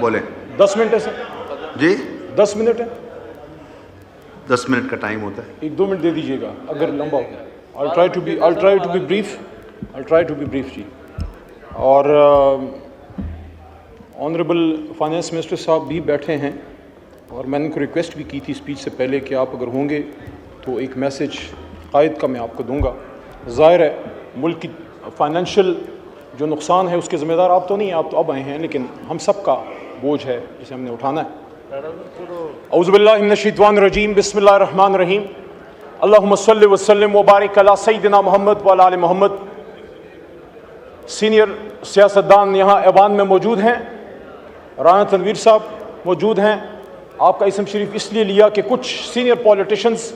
بولیں. 10 منٹ ہے سر. جی 10 منٹ ہے. 10 منٹ کا ٹائم ہوتا ہے. 1-2 منٹ دے دیجیے گا اگر لمبا ہو. I'll try to be brief جی. اور آنریبل فائنانس منسٹر صاحب بھی بیٹھے ہیں اور میں نے ان کو ریکویسٹ بھی کی تھی اسپیچ سے پہلے کہ آپ اگر ہوں گے تو ایک میسج قائد کا میں آپ کو دوں گا. ظاہر ہے ملک کی فائنینشیل جو نقصان ہے اس کے ذمہ دار آپ تو نہیں ہیں, آپ تو اب آئے ہیں, لیکن ہم سب کا بوجھ ہے جسے ہم نے اٹھانا ہے. اعوذ باللہ من الشیطان الرجیم, بسم اللہ الرحمن الرحیم. اللہم صلی وسلم وبارک علی سیدنا محمد وعلی آل محمد. سینئر سیاستدان یہاں ایوان میں موجود ہیں, رانا تنویر صاحب موجود ہیں. آپ کا اسم شریف اس لیے لیا کہ کچھ سینئر پولیٹیشنز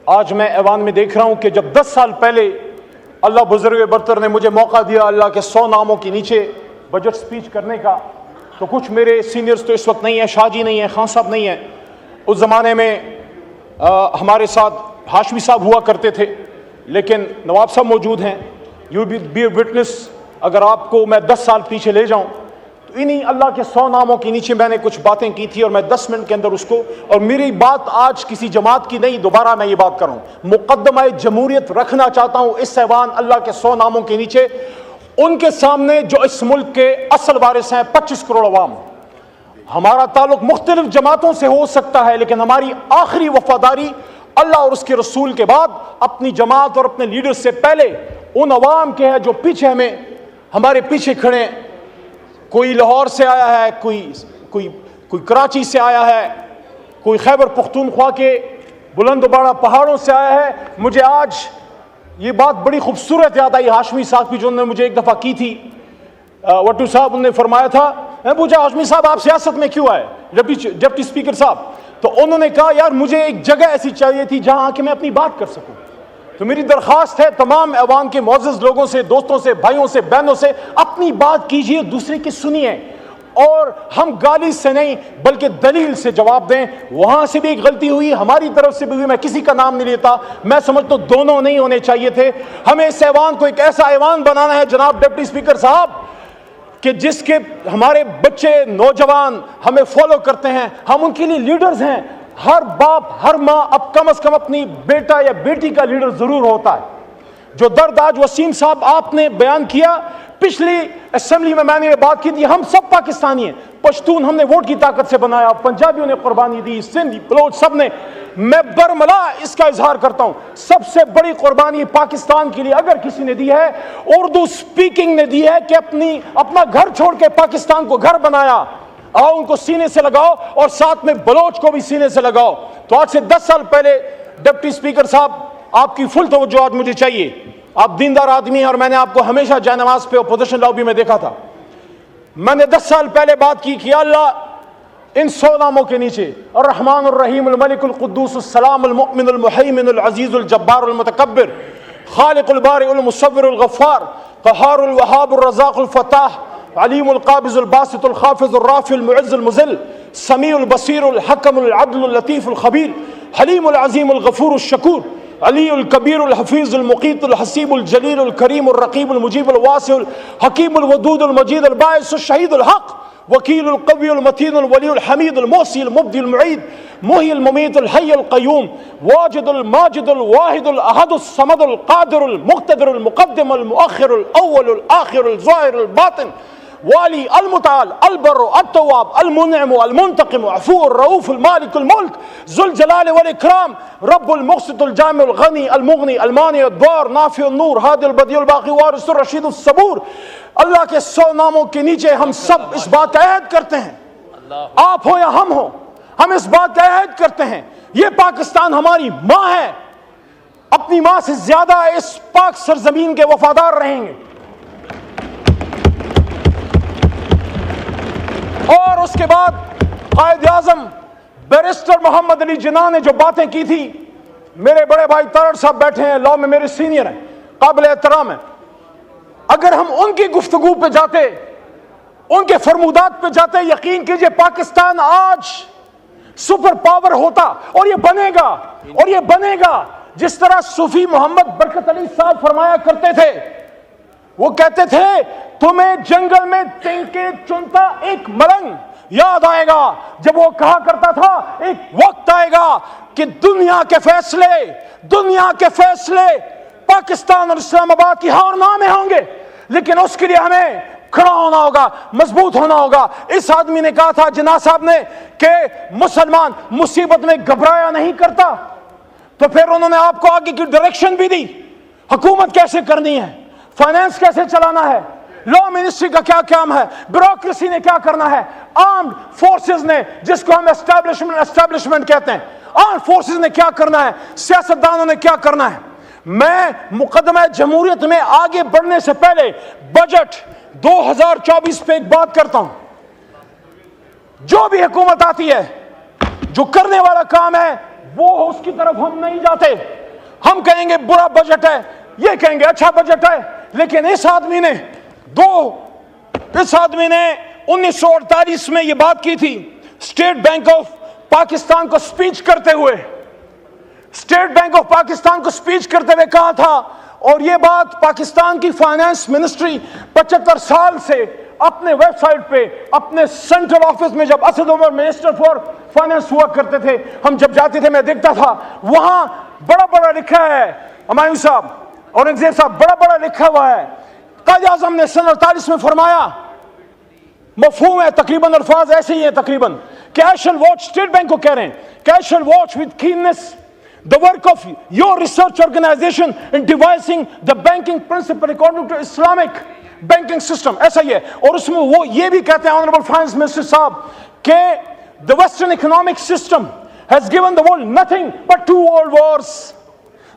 آج میں ایوان میں دیکھ رہا ہوں کہ جب 10 سال پہلے اللہ بزرگ برتر نے مجھے موقع دیا اللہ کے 100 ناموں کے نیچے بجٹ سپیچ کرنے کا, تو کچھ میرے سینئرز تو اس وقت نہیں ہیں, شاہ جی نہیں ہیں, خان صاحب نہیں ہیں. اس زمانے میں ہمارے ساتھ ہاشمی صاحب ہوا کرتے تھے, لیکن نواب صاحب موجود ہیں. You be a witness. اگر آپ کو میں 10 سال پیچھے لے جاؤں تو انہی اللہ کے 100 ناموں کے نیچے میں نے کچھ باتیں کی تھی, اور میں 10 منٹ کے اندر اس کو, اور میری بات آج کسی جماعت کی نہیں, دوبارہ میں یہ بات کروں, مقدمہ جمہوریت رکھنا چاہتا ہوں اس ایوان اللہ کے 100 ناموں کے نیچے, ان کے سامنے جو اس ملک کے اصل وارث ہیں 25 کروڑ عوام. ہمارا تعلق مختلف جماعتوں سے ہو سکتا ہے, لیکن ہماری آخری وفاداری اللہ اور اس کے رسول کے بعد اپنی جماعت اور اپنے لیڈر سے پہلے ان عوام کے ہے جو پیچھے ہمارے پیچھے کھڑے. کوئی لاہور سے آیا ہے, کوئی کراچی سے آیا ہے, کوئی خیبر پختونخوا کے بلند و بالا پہاڑوں سے آیا ہے. مجھے آج یہ بات بڑی خوبصورت یاد آئی ہاشمی صاحب کی, جو انہوں نے مجھے ایک دفعہ کی تھی. وٹو صاحب نے فرمایا تھا, میں پوچھا ہاشمی صاحب آپ سیاست میں کیوں آئے, ڈپٹی اسپیکر صاحب, تو انہوں نے کہا یار مجھے ایک جگہ ایسی چاہیے تھی جہاں کہ میں اپنی بات کر سکوں. تو میری درخواست ہے تمام ایوان کے معزز لوگوں سے, دوستوں سے, بھائیوں سے, بہنوں سے, اپنی بات کیجئے, دوسرے کی سنیے, اور ہم گالی سے نہیں بلکہ دلیل سے جواب دیں. وہاں سے بھی ایک غلطی ہوئی, ہماری طرف سے بھی ہوئی, میں کسی کا نام نہیں لیتا, میں سمجھتا ہوں دونوں نہیں ہونے چاہیے تھے. ہمیں اس ایوان کو ایک ایسا ایوان بنانا ہے جناب ڈپٹی اسپیکر صاحب کہ جس کے ہمارے بچے نوجوان ہمیں فالو کرتے ہیں, ہم ان کے لیے لیڈرز ہیں. ہر باپ ہر ماں اب کم از کم اپنی بیٹا یا بیٹی کا لیڈر ضرور ہوتا ہے. جو درد آج وسیم صاحب آپ نے بیان کیا, پچھلی اسمبلی میں نے یہ بات کی تھی, ہم سب پاکستانی ہیں, پشتون ہم نے ووٹ کی طاقت سے بنایا, پنجابیوں نے قربانی دی, سندھی بلوچ سب نے. میں برملا اس کا اظہار کرتا ہوں, سب سے بڑی قربانی پاکستان کے لیے اگر کسی نے دی ہے, اردو سپیکنگ نے دی ہے کہ اپنا گھر چھوڑ کے پاکستان کو گھر بنایا. آؤ ان کو سینے سے لگاؤ, اور ساتھ میں بلوچ کو بھی سینے سے لگاؤ. تو آج سے 10 سال پہلے ڈپٹی اسپیکر صاحب آپ کی فل توجہ آج مجھے چاہیے. آپ دیندار آدمی ہیں, اور میں نے آپ کو ہمیشہ جائے نماز پہ اپوزیشن لابی میں دیکھا تھا. میں نے 10 سال پہلے بات کی کہ اللہ ان 100 ناموں کے نیچے الرحمن الرحیم الملک القدوس السلام المؤمن المہیمن العزیز الجبار المتکبر خالق البارئ المصور الغفار قہار الوہاب الرزاق الفتاح علیم القابض الباسط الخافض الرافع المعز المذل سمیع البصیر الحکم العدل اللطیف الخبیر حلیم العظیم الغفور الشکور علی الکبیر الحفیظ المقیت الحسیب الجلیل الکریم الرقیب المجیب الواسع الحکیم الودود المجید الباعث الشہید الحق وکیل القوی المتین الولی الحمید المحصی المبدی المعید محی الممیت الحی القیوم واجد الماجد الواحد الاحد الصمد القادر المقتدر المقدم المؤخر الاول الاخر الظاہر الباطن والی المتعال البر التواب المنعم المنتقم عفو الرؤوف المالك الملك ذو الجلال والاکرام رب المقسط الجامع الغنی المغنی المانع الضار نافع النور هادي البديع الباقي وارث الرشید الصبور. اللہ کے 100 ناموں کے نیچے ہم سب اس بات کا عہد کرتے ہیں, آپ ہو یا ہم ہو, ہم اس بات کا عہد کرتے ہیں یہ پاکستان ہماری ماں ہے, اپنی ماں سے زیادہ اس پاک سرزمین کے وفادار رہیں گے. اور اس کے بعد قائد اعظم بیرسٹر محمد علی جناح نے جو باتیں کی تھی, میرے بڑے بھائی تارڑ صاحب بیٹھے ہیں, لاء میں میرے سینئر ہیں, قابل احترام ہیں. اگر ہم ان کی گفتگو پہ جاتے, ان کے فرمودات پہ جاتے, یقین کیجئے پاکستان آج سپر پاور ہوتا, اور یہ بنے گا, اور یہ بنے گا جس طرح صوفی محمد برکت علی صاحب فرمایا کرتے تھے. وہ کہتے تھے تمہیں جنگل میں تنکے چنتا ایک ملنگ یاد آئے گا جب وہ کہا کرتا تھا ایک وقت آئے گا کہ دنیا کے فیصلے پاکستان اور اسلام آباد کی ہار نہ میں ہوں گے، لیکن اس کے لیے ہمیں کھڑا ہونا ہوگا، مضبوط ہونا ہوگا۔ اس آدمی نے کہا تھا جناح صاحب نے کہ مسلمان مصیبت میں گھبرایا نہیں کرتا، تو پھر انہوں نے آپ کو آگے کی ڈائریکشن بھی دی، حکومت کیسے کرنی ہے، فائنانس کیسے چلانا ہے، لا منسٹری کا کیا کام ہے، بیوروکریسی نے کیا کرنا ہے، آرمڈ فورسز نے جس کو ہم اسٹیبلشمنٹ کہتے ہیں، آرمڈ فورسز نے کیا کرنا ہے، سیاستدانوں نے کیا کرنا ہے۔ میں مقدمہ جمہوریت میں آگے بڑھنے سے پہلے بجٹ 2024 پہ ایک بات کرتا ہوں، جو بھی حکومت آتی ہے جو کرنے والا کام ہے وہ اس کی طرف ہم نہیں جاتے، ہم کہیں گے برا بجٹ ہے، یہ کہیں گے اچھا بجٹ ہے، لیکن اس آدمی نے 1948 میں یہ بات کی تھی اسٹیٹ بینک آف پاکستان کو سپیچ کرتے ہوئے، کہا تھا، اور یہ بات پاکستان کی فائنانس منسٹری 75 سال سے اپنے ویب سائٹ پہ اپنے سینٹرل آفس میں جب Asad Umar minister for finance ہوا کرتے تھے، ہم جب جاتے تھے میں دیکھتا تھا وہاں بڑا لکھا ہے، ہمایوں صاحب اورنگزیب صاحب بڑا لکھا ہوا ہے، قائد اعظم نے سن 48 میں فرمایا، مفہوم ہے تقریباً، الفاظ ایسے ہی ہیں تقریباً، کہ I shall watch، state bank کو کہہ رہے ہیں کہ I shall watch with keenness the work of your research organization in devising the banking principle according to Islamic banking system، ایسا ہی ہے، اور اس میں وہ یہ بھی کہتے ہیں Honorable Finance Minister صاحب کہ the Western economic system has given the world nothing but 2 world wars۔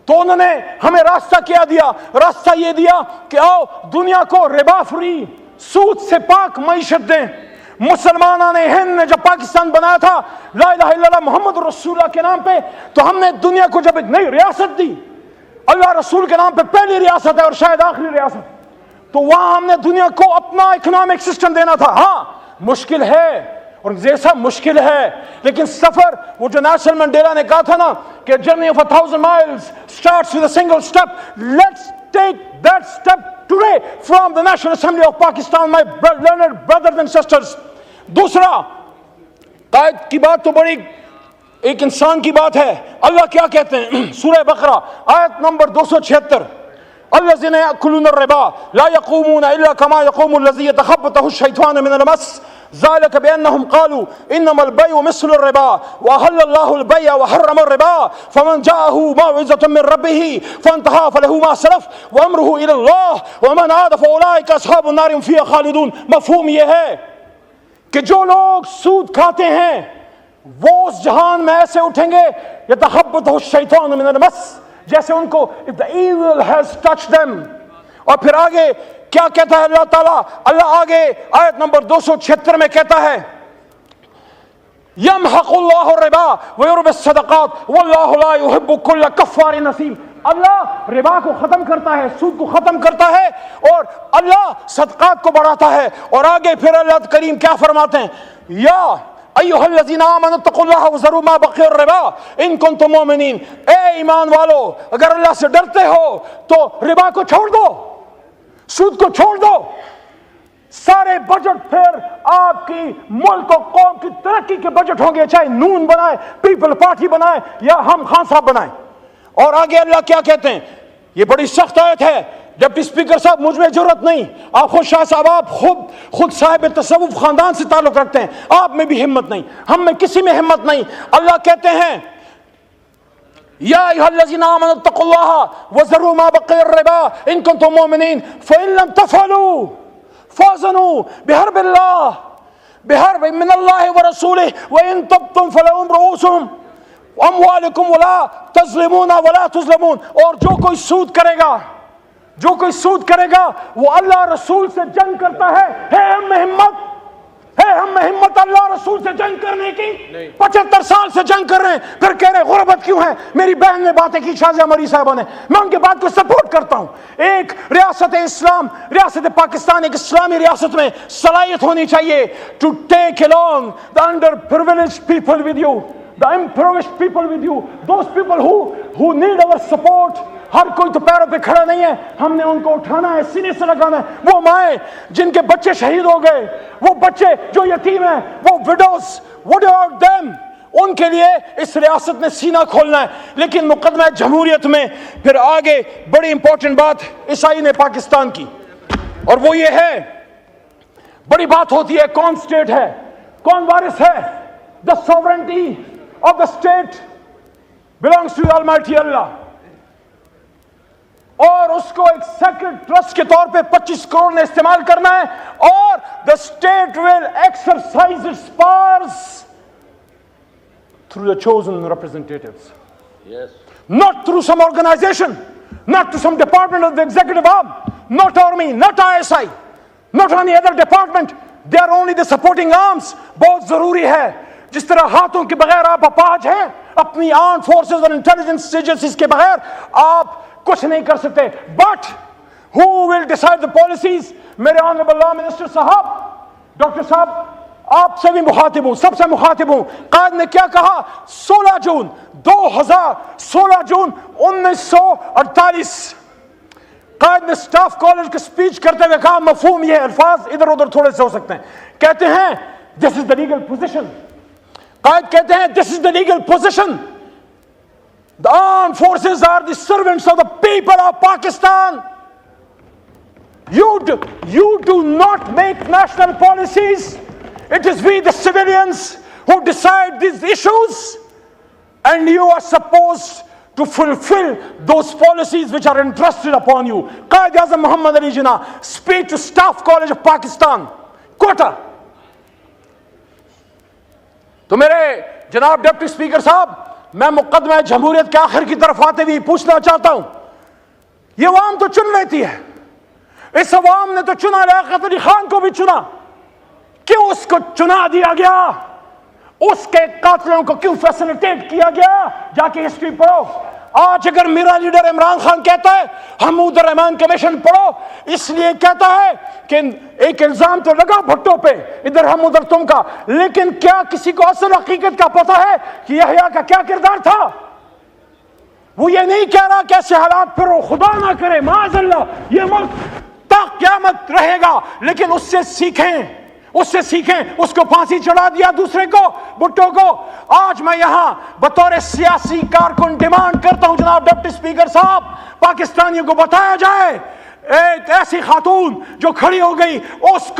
تو انہوں نے ہمیں راستہ کیا دیا، راستہ یہ دیا کہ آؤ دنیا کو ربا فری، سود سے پاک معیشت دیں۔ مسلمانان ہند نے جب پاکستان بنایا تھا لا الہ الا اللہ محمد رسول اللہ کے نام پہ، تو ہم نے دنیا کو جب ایک نئی ریاست دی، اللہ رسول کے نام پہ پہلی ریاست ہے اور شاید آخری ریاست، تو وہاں ہم نے دنیا کو اپنا اکنامک سسٹم دینا تھا۔ ہاں مشکل ہے اور جیسا مشکل ہے، لیکن سفر وہ جو نیلسن منڈیلا نے کہا تھا نا کہ journey of 1000 miles starts with a single step، let's take that step today from the National Assembly of Pakistan, my learned brothers and sisters۔ دوسرا، قائد کی بات تو بڑی ایک انسان کی بات ہے، اللہ کیا کہتے ہیں سورہ بقرہ آیت نمبر 276، الذين يأكلون الربا لا يقومون إلا كما يقوم الذي يتخبطه الشيطان من المس ذلك بأنهم قالوا إنما البيع مثل الربا وأحل الله البيع وحرم الربا فمن جاءه موعظة من ربه فانتهى فله ما سلف وأمره إلى الله ومن عاد فأولئك أصحاب النار هم فيها خالدون۔ مفہوم یہ ہے کہ جو لوگ سود کھاتے ہیں وہ اس جہان میں ایسے اٹھیں گے يتخبطه الشيطان من المس، جیسے ان کو if the evil has touched them۔ اور پھر آگے کیا کہتا ہے اللہ تعالیٰ، اللہ آگے آیت نمبر 276 میں کہتا ہے یمحق اللہ الربا ویربی الصدقات واللہ لا يحب كل کفار نثیم۔ اللہ ربا کو ختم کرتا ہے، سود کو ختم کرتا ہے، اور اللہ صدقات کو بڑھاتا ہے۔ اور آگے پھر اللہ کریم کیا فرماتے ہیں، یا ایھا الذین آمنوا اتقوا اللہ وذروا ما بقی الربا ان کنتم مؤمنین، اے ایمان والو اگر اللہ سے ڈرتے ہو تو ربا کو چھوڑ دو، سود کو چھوڑ دو۔ سارے بجٹ پھر آپ کی ملک و قوم کی ترقی کے بجٹ ہوں گے، چاہے نون بنائے، پیپل پارٹی بنائے یا ہم خان صاحب بنائیں۔ اور آگے اللہ کیا کہتے ہیں، یہ بڑی سخت آیت ہے، ڈپٹی اسپیکر صاحب مجھ میں جرت نہیں، آپ خود شاہ صاحب آپ خود صاحب تصوف خاندان سے تعلق رکھتے ہیں، آپ میں بھی ہمت نہیں، ہم میں کسی میں ہمت نہیں۔ اللہ کہتے ہیں یا ایھا الذین آمنوا اتقوا اللہ وذروا ما بقی الربا ان کنتم مؤمنین فإن لم تفعلوا فاذنوا بحرب من اللہ ورسولہ وإن تبتم فلکم رؤوس اموالکم ولا تظلمون ولا تظلمون۔ اور جو کوئی سود کرے گا وہ اللہ رسول سے جنگ کرتا ہے ہم میں ہمت اللہ رسول سے جنگ کرنے کی؟ 75 سال سے جنگ کر رہے ہیں، پھر کہہ رہے غربت کیوں ہے؟ میری بہن نے باتیں کی شازیہ مری صاحبہ نے، میں ان کی بات کو سپورٹ کرتا ہوں۔ ایک ریاست اسلام، ریاست پاکستان ایک اسلامی ریاست میں صلاحیت ہونی چاہیے to take along the underprivileged people with you, the impoverished people with you, those people who need our support۔ ہر کوئی تو پیروں پہ کھڑا نہیں ہے, ہم نے ان کو اٹھانا ہے, سینے سے لگانا ہے. وہ مائیں جن کے بچے شہید ہو گئے, وہ بچے جو یتیم ہیں, وہ وڈوز, what about them, ان کے لیے اس ریاست نے سینہ کھولنا ہے. لیکن مقدمہ جمہوریت میں پھر آگے بڑی امپورٹنٹ بات اس آئین پاکستان کی, اور وہ یہ ہے, بڑی بات ہوتی ہے کون اسٹیٹ ہے, کون وارث ہے. The sovereignty of the state belongs to the Almighty Allah. اور اس کو ایک سیکرڈ ٹرسٹ کے طور پہ 25 کروڑ نے استعمال کرنا ہے, اور the state will exercise its powers through the chosen representatives. Yes. Not through some organization, not to some department of the executive arm, not army, not ISI, not any other department. They are only the supporting arms. بہت ضروری ہے, جس طرح ہاتھوں کے بغیر آپ اپاہج ہیں, اپنی آرم فورسز اور انٹیلیجنس ایجنسیز کے بغیر آپ کچھ نہیں کر سکتے. But who will decide the policies؟ میرے آنریبل لا منسٹر صاحب, ڈاکٹر صاحب, آپ سے بھی مخاطب ہوں, سب سے مخاطب ہوں. قائد نے کیا کہا 16 جون 1948, قائد نے سٹاف کالج کے سپیچ کرتے ہوئے کہا, مفہوم یہ الفاظ ادھر ادھر تھوڑے سے ہو سکتے ہیں, کہتے ہیں this is the legal position. قائد کہتے ہیں this is the legal position. The armed forces are the servants of the people of Pakistan. You do not make national policies. It is we the civilians who decide these issues, and you are supposed to fulfill those policies which are entrusted upon you. Qaid Azam Muhammad Ali Jinnah, speech to Staff College of Pakistan, Quetta. تو میرے جناب deputy speaker صاحب, میں مقدمہ جمہوریت کے آخر کی طرف آتے ہوئے پوچھنا چاہتا ہوں, یہ عوام تو چن لیتی ہے, اس عوام نے تو چنا لیاقت علی خان کو بھی چنا, کیوں اس کو چنا دیا گیا؟ اس کے قاتلوں کو کیوں فیسلیٹیٹ کیا گیا؟ جا کے ہسٹری پڑھو. آج اگر میرا لیڈر عمران خان کہتا ہے حمود الرحمان کمیشن پڑھو, اس لیے کہتا ہے کہ ایک الزام تو لگا بھٹو پہ, ادھر ہم ادھر تم کا, لیکن کیا کسی کو اصل حقیقت کا پتہ ہے کہ یحییٰ کا کیا کردار تھا؟ وہ یہ نہیں کہہ رہا کہ ایسے حالات پھر خدا نہ کرے, معاذ اللہ, یہ ملک تا قیامت رہے گا, لیکن اس سے سیکھیں, اس کو پھانسی چڑھا دیا دوسرے کو, بھٹو کو. آج میں یہاں بطور سیاسی کارکن ڈیمانڈ کرتا ہوں جناب ڈپٹی اسپیکر صاحب, پاکستانیوں کو بتایا جائے ایک ایسی خاتون جو کھڑی ہو گئی, اس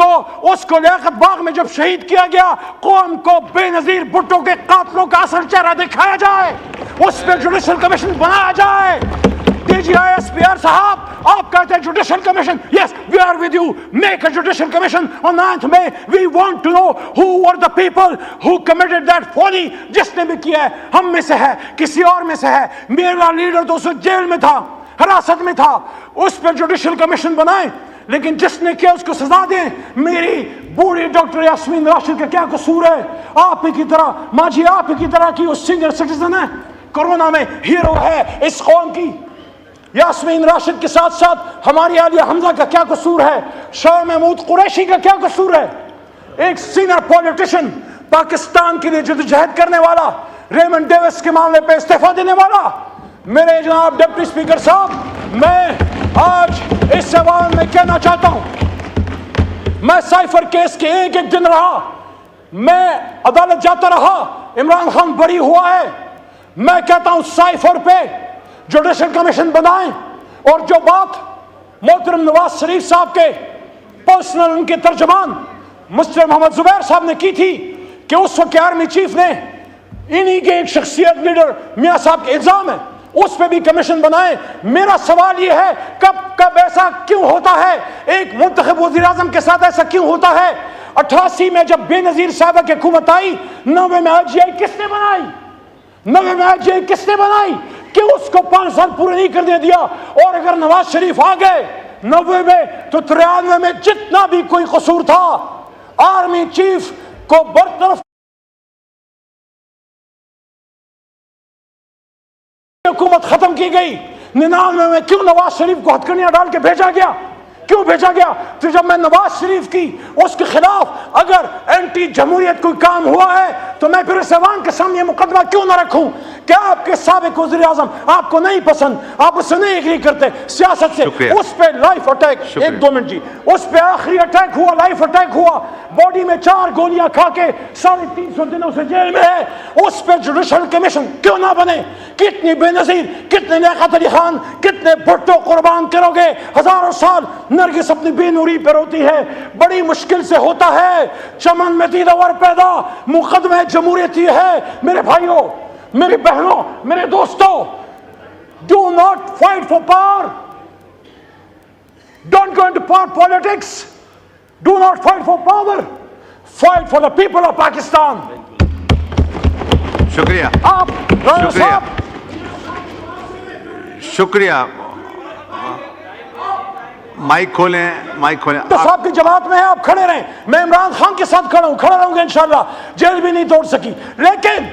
کو لیاقت باغ میں جب شہید کیا گیا, قوم کو بے نظیر بھٹو کے قاتلوں کا اصل چہرہ دکھایا جائے, اس پہ جوڈیشل کمیشن بنایا جائے. DGISPR صاحب, آپ کہتے ہیں judicial commission, yes, we are with you, make a judicial commission on 9th May. We want to know who were the people who committed that folly. جس نے بھی کیا ہے, ہم میں سے ہے, کسی اور میں سے ہے, میرا لیڈر تو اس وقت جیل میں تھا, حراست میں تھا, اس پہ جوڈیشل کمیشن بنائیں, لیکن جس نے کیا اس کو سزا دیں. میری بوڑھی ڈاکٹر یاسمین راشد کا کیا قصور ہے؟ آپ ہی کی طرح, ماں جی آپ ہی کی طرح کی وہ سینئر سٹیزن ہے, کورونا میں ہیرو ہے اس قوم کی. یاسمین راشد کے ساتھ ساتھ ہماری عالیہ حمزہ کا کیا قصور ہے؟ شاہ محمود قریشی کا کیا قصور ہے؟ ایک سینئر پولیٹیشن, پاکستان کے لیے جدوجہد کرنے والا, ریمنڈ ڈیوس کے معاملے پہ استعفیٰ دینے والا. میرے جناب ڈپٹی اسپیکر صاحب, میں آج اس ایوان میں کہنا چاہتا ہوں, میں سائفر کیس کے ایک دن رہا, میں عدالت جاتا رہا, عمران خان بری ہوا ہے. میں کہتا ہوں سائفر پہ جوڈیشل کمیشن بنائیں. اور جو بات محترم نواز شریف صاحب کے پرسنل ان کے ترجمان مسٹر محمد زبیر صاحب نے کی تھی کہ اس وقت آرمی چیف نے انہی کے ایک شخصیت لیڈر میاں صاحب کے الزام ہے, اس پہ بھی کمیشن بنائیں. میرا سوال یہ ہے, کب ایسا کیوں ہوتا ہے؟ ایک منتخب وزیر اعظم کے ساتھ ایسا کیوں ہوتا ہے؟ 88 میں جب بے نظیر صاحبہ کی حکومت آئی, 90 میں IGI کس نے بنائی؟ 90 میں IGI کس نے بنائی؟ کیوں اس کو 5 سال پورے نہیں کرنے دیا؟ اور اگر نواز شریف آ گئے 90 میں تو 93 میں جتنا بھی کوئی قصور تھا, آرمی چیف کو برطرف حکومت ختم کی گئی. 99 میں کیوں نواز شریف کو ہتھکڑیاں ڈال کے بھیجا گیا؟ کیوں بھیجا گیا؟ تو جب میں نواز شریف کی اس کے خلاف اگر اینٹی جمہوریت کوئی کام ہوا ہے تو میں پھر اس ایوان کے سامنے مقدمہ کیوں نہ رکھوں کیا آپ کے سابق وزیر اعظم آپ کو نہیں پسند, آپ اس سے نہیں ایگری کرتے سیاست سے؟ شکریہ. اس پہ لائف اٹیک, ایک دو منٹ جی, اس پہ آخری اٹیک ہوا, لائف اٹیک ہوا, باڈی میں 4 گولیاں کھا کے 350 دنوں سے جیل میں ہے. اس پہ جوڈیشل کمیشن کیوں نہ بنے؟ کتنی بے نظیر, کتنے لیاقت علی خان, کتنے بھٹو قربان کرو گے؟ ہزاروں سال نرگس اپنی بے نوری پہ روتی ہے, بڑی مشکل سے ہوتا ہے. چمن میں دیدور پیدا, مقدمہ جمہوریت یہ ہے. میرے بھائیوں, میری بہنوں, میرے دوستوں, do not fight for power. Don't go into power politics. Do not fight for power. Fight for the people of Pakistan. شکریہ. آپ رانا شکریہ. صاحب, شکریہ. مائک کھولیں, مائک کھولیں. تو صاحب کی جماعت میں ہیں, آپ کھڑے رہیں. میں عمران خان کے ساتھ کھڑا ہوں, کھڑا رہوں گا انشاءاللہ. جیل بھی نہیں توڑ سکی. لیکن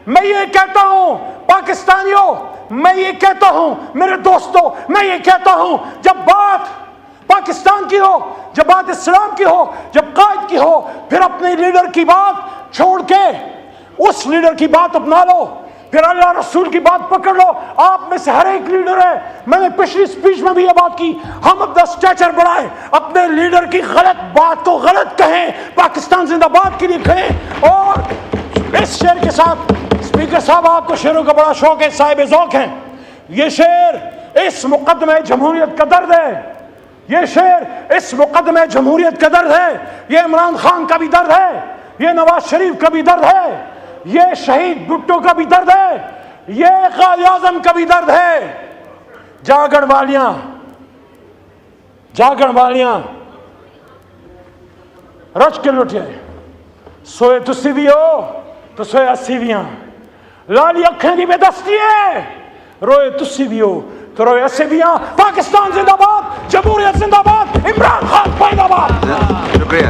میں یہ کہتا ہوں پاکستانیوں, میں یہ کہتا ہوں میرے دوستوں, میں یہ کہتا ہوں جب بات پاکستان کی ہو, جب بات اسلام کی ہو, جب قائد کی ہو, پھر اپنے لیڈر کی بات چھوڑ کے اس لیڈر کی بات اپنا لو, پھر اللہ رسول کی بات پکڑ لو. آپ میں سے ہر ایک لیڈر ہے, میں نے پچھلی سپیچ میں بھی یہ بات کی, ہم اپنا اسٹیچر بڑھائیں, اپنے لیڈر کی غلط بات کو غلط کہیں, پاکستان زندہ باد کے لیے کہیں. اور اس شعر کے ساتھ, اسپیکر صاحب آپ کو شعروں کا بڑا شوق ہے, صاحب ذوق ہیں, یہ شعر اس مقدمہ جمہوریت کا درد ہے, یہ شعر اس مقدمہ جمہوریت کا درد ہے, یہ عمران خان کا بھی درد ہے, یہ نواز شریف کا بھی درد ہے, یہ شہید بھٹو کا بھی درد ہے, یہ قائد اعظم کا بھی درد ہے. جاگن والیاں, جاگن والیاں رچ کے لٹے, سوئے تسی بھی ہو تو سوئے اسی بھی ہیں, لالی اکھیں دی بے دستی ہے, روئے تسی بھی ہو تو روئے اسی بھی ہیں. پاکستان زندہ باد, جمہوریت زندہ باد, عمران خان پائدہ باد. شکریہ.